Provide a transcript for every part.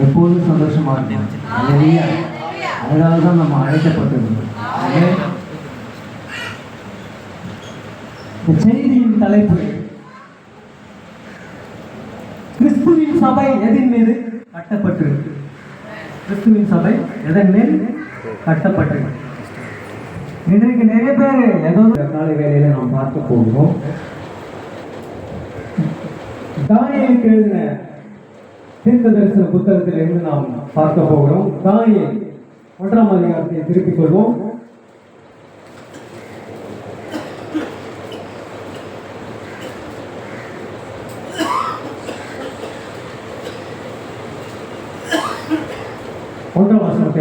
எப்போதும் சந்தோஷமா இருக்கும். அதனால தான் நம்ம அழைக்கப்பட்டிருக்கோம். இந்த செய்தியின் தலைப்பு கிறிஸ்துவின் சபை எதன் மீது கட்டப்பட்டிருக்கு. கிறிஸ்துவின் சபை எதன் மேல் கட்டப்பட்டிருக்கு. இன்றைக்கு நிறைய பேர் ஏதோ காலை வேலையில நாம் பார்க்க போகிறோம். தானியேலுக்கு எழுதின தீர்க்கதரிசன புத்தகத்தில் இருந்து நாம் பார்க்க போகிறோம். தானியேல் 1ஆம் அதிகாரத்தை திருப்பிக் கொள்வோம்.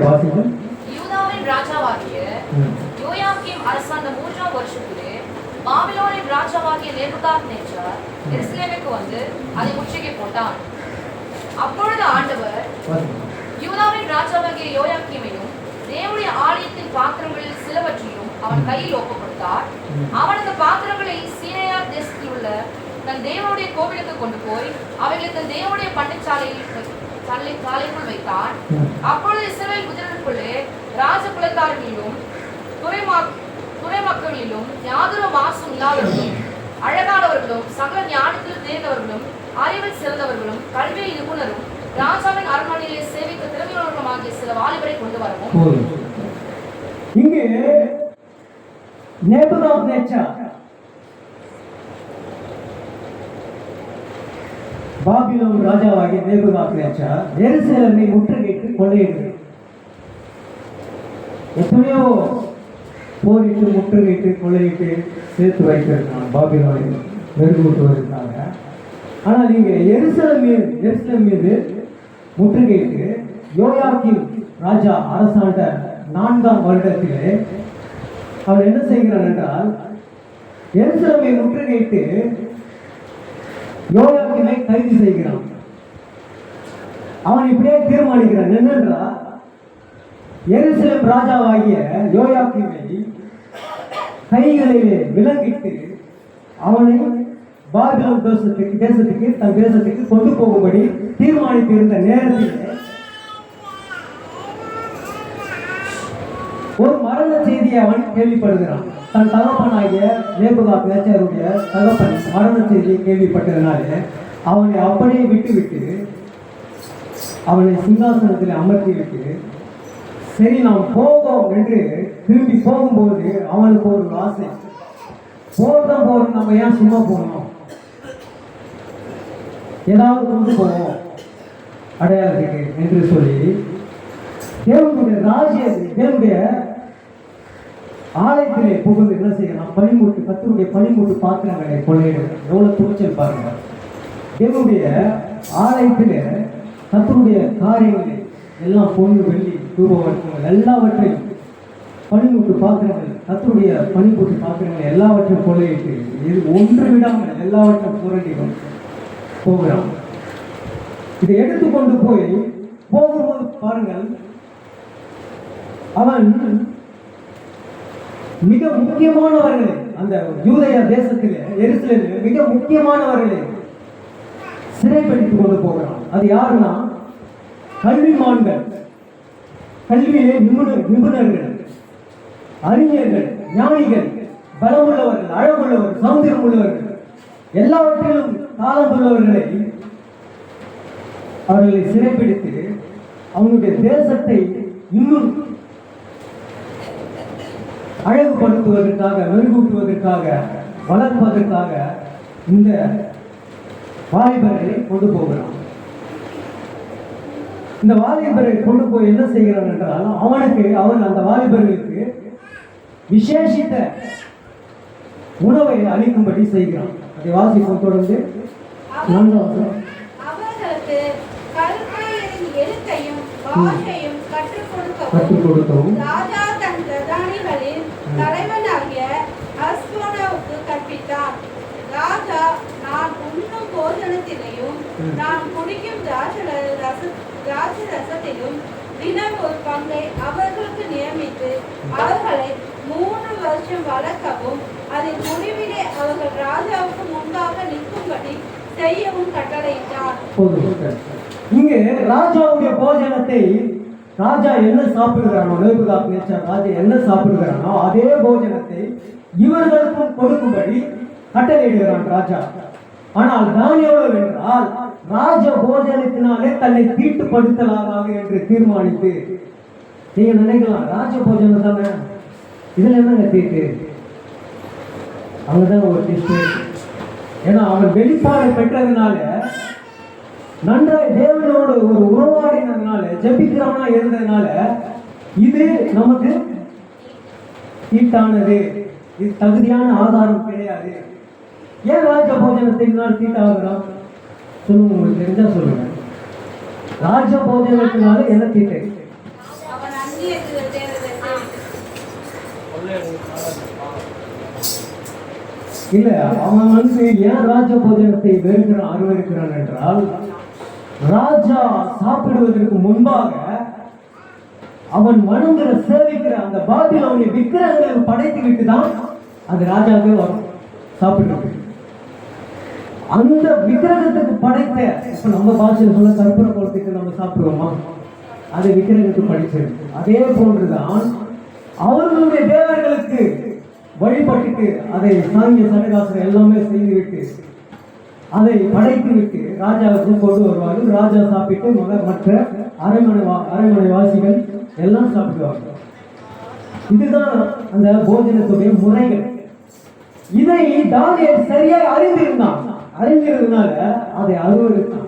வாசிங்கள். யூதாவின் ராஜாவாகிய யோயாக்கீம் அரசாண்ட 3ஆம் வருஷத்திலே பாபிலோனின் ராஜாவாகிய நேபுகாத்நேச்சார் எருசலேமுக்கு வந்து அதை முற்றுகை போட்டான். அப்பொழுது ஆண்டவர் யூதாவின் ராஜாவாகிய யோயாக்கீமையும் தேவனுடைய ஆலயத்தின் பாத்திரங்களில் சிலவற்றையும் அவன் கையில் ஒப்புக் கொடுத்தார். அவன் அந்த பாத்திரங்களை சீனேயா தேசத்தில் உள்ள தன் தேவனுடைய கோவிலுக்கு கொண்டு போய் அவைகளை தன் தேவனுடைய சாலைக்குள் வைத்தான். அப்பொழுது இஸ்ரவேல் புத்திரருக்குள்ளே ராஜ குலத்தார்களிலும் துறை மக்களிலும் யாதொரு மாசும் இல்லாதவர்களும் அழகானவர்களும் சகல ஞானத்தில் தேர்ந்தவர்களும் அறிவில் சிறந்தவர்களும் கல்வியில் நிபுணரும் ராஜாவின் அரண்மனையிலே சேவிக்க திறமையுள்ளவர்களும் ஆகிய சில வாலிபரை கொண்டு வரவும். இங்கே நேபுகாத்நேச்சார் பாபிலோன் ராஜாவாகிய நேபுகாத்நேச்சார் எருசலேமை முற்றுகையிட்டு கொள்ளையிட்டு எத்தனையோ போரிட்டு முற்றுகையிட்டு கொள்ளையிட்டு சேர்த்து வைத்திருக்கான் பாபிலோனை மெருகூட்டுவதற்காக. ஆனால் இங்கே எருசலேம் மீது முற்றுகையிட்டு யோயாக்கீம் ராஜா அரசாண்ட 4ஆம் வருடத்திலே அவர் என்ன செய்கிறார் என்றால் எருசலேமை முற்றுகையிட்டு யோயாக்கீமை கைது செய்கிறான். அவன் இப்படியே தீர்மானிக்கிறான் என்னென்றால் எருசலேம் ராஜாவாகிய யோயாக்கீமை கைகளிலே விலங்கிட்டு அவனை பாபிலோன் தேசத்துக்கு தன் தேசத்துக்கு கொண்டு போகும்படி தீர்மானித்திருந்த நேரத்தில் ஒரு மரண செய்தியை அவன் கேள்விப்படுகிறான். தன் தகப்பனாகிய நேபுகாத்நேச்சாருடைய தகப்பன் மரண செய்தியை கேள்விப்பட்டதனாலே அவனை அப்படியே விட்டுவிட்டு அவனை சிங்காசனத்தில் அமர்த்திவிட்டு சரி நாம் போவோம் என்று திரும்பி போகும்போது அவனுக்கு ஒரு ஆசை, போறோம் நம்ம ஏன் சும்மா போகணும், ஏதாவது கொண்டு போவோம் அடையாளத்துக்கு என்று சொல்லி தேவனுடைய ஆலயத்திலே புகுந்து என்ன செய்யலாம், பனிமூட்டு கர்த்தருடைய பனிமூட்டு பாத்திரங்களை கொள்ளையிடுறது. எவ்வளவு துணிச்சல் பாருங்க. தேவனுடைய ஆலயத்திலே கர்த்தருடைய காரியங்களை எல்லாம் பொண்ணு வெள்ளி தூபவர்க்கங்கள் எல்லாவற்றையும் பனிமூட்டு பாத்திரங்கள் கர்த்தருடைய பனிமூட்டு பாத்திரங்கள் எல்லாவற்றையும் கொள்ளையிட்டு இது ஒன்று விடாமல் எல்லாவற்றையும் புரண்டிடும் போகிறான். இதை எடுத்துக்கொண்டு போகும்போது பாருங்கள், அவன் மிக முக்கியமானவர்களை அந்த யூதேயா தேசத்திலே எருசலேமில் மிக முக்கியமானவர்களை சிறைப்படுத்திக் கொண்டு போகிறான். அது யாருன்னா கல்விமான்கள், கல்வியிலே நிபுணர்கள், அறிஞர்கள், ஞானிகள், பலமுள்ளவர்கள், அழகுள்ளவர்கள், சௌந்தரியம் உள்ளவர்கள், எல்லாவற்றிலும் காலம் உள்ளவர்களை அவர்களை சிறைப்பிடித்து அவனுடைய தேசத்தை இன்னும் அழகுபடுத்துவதற்காக, மெருகூட்டுவதற்காக, வளர்ப்பதற்காக இந்த வாலிபரை கொண்டு போகிறான். இந்த வாலிபரை கொண்டு போய் என்ன செய்கிறான் என்றால் அவன் அந்த வாலிபர்களுக்கு விசேஷித்த உணவை அளிக்கும்படி செய்கிறான். அதை வாசிப்போம் தொடர்ந்து. அவர்களுக்கு கல்வியின் எழுத்தையும் பாஷையும் கற்றுக் கொடுக்கவும் ராஜா தன் பிரதானிகளின் தலைவனாகிய அஸ்மோனாவுக்கு கற்பித்தார். ராஜா நான் உண்ணும் போஜனத்திலையும் நான் குடிக்கும் திராட்சை ரசத்திலும் தினம் ஒரு பங்கை அவர்களுக்கு நியமித்து அவர்களை 3 வருஷம் வளர்க்கவும் அதன் முடிவிலே அவர்கள் ராஜாவுக்கு முன்பாக நிற்கும்படி செய்யவும் கட்டளையிட்டார். இங்கே ராஜாவுடைய போஜனத்தை ராஜா என்ன சாப்பிடுகிறானோ, நேபுகாத்நேச்சார் ராஜா என்ன சாப்பிடுகிறானோ அதே போஜனத்தை இவர்களுக்கும் கொடுக்கும்படி கட்டளையிடுகிறான் ராஜா. ஆனால் தானியேல் என்றால் ராஜ போஜனத்தினாலே தன்னை தீட்டுப்படுத்தலாகாது என்று தீர்மானித்து, நீங்க நினைக்கலாம் ராஜ போஜனம் தானே, இதுல என்னங்க தீட்டு, அங்கதான் ஒரு டிஸ்ட். ஏன்னா அவன் வெளிப்பாடு பெற்றதுனால, நன்றாய் தேவனோடு ஒரு உறவாடினதுனால, ஜெபிக்கிறவனா இருந்ததுனால இது நமக்கு தீட்டானது, இது தகுதியான ஆதாரம் கிடையாது. ஏன் ராஜ போஜனத்தை தீட்டாகிறான் சொல்லுங்க, உங்களுக்கு தெரிஞ்சா சொல்லுங்க. ராஜ போஜனத்தினால என்ன தீட்டு? அவன் அந்நிய தேவதை இல்ல, அவன் ஏன் ராஜ போஜனத்தை வெறுக்கிறான் அருவருக்கிறான் என்றால், ராஜா சாப்பிடுவதற்கு முன்பாக அவன் வணங்குற சேவிக்கிற அந்த பாபிலோனிய விக்கிரகங்களை படைத்து விட்டு தான் அது ராஜாவே வரும் சாப்பிடுறது. அந்த விக்கிரகத்துக்கு படைத்த, இப்ப நம்ம பாஷையில் சொல்ல கற்பூர குளத்துக்கு நம்ம சாப்பிடுவோமா, அது விக்கிரகத்துக்கு படைச்சது. அதே போன்றுதான் அவர்களுடைய தேவர்களுக்கு வழிபட்டுட்டு அதை சாங்கிய சடகாசனம் எல்லாமே செய்துவிட்டு அதை படைத்து விட்டு ராஜாவுக்கு கொண்டு வருவார்கள். ராஜா சாப்பிட்டு மற்ற அரைமனை வாசிகள் எல்லாம் சாப்பிடுவார்கள். இதுதான் அந்த போஜனத்துடைய முறைகள். இதை தானியேல் சரியாய் அறிந்திருந்தனால அதை அருவருத்தான்.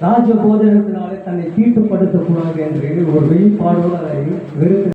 ராஜ போஜனத்தினாலே தன்னை தீட்டுப்படுத்தக்கூடாது என்று ஒரு வெளிப்பாடோடு அதை வெறுத்து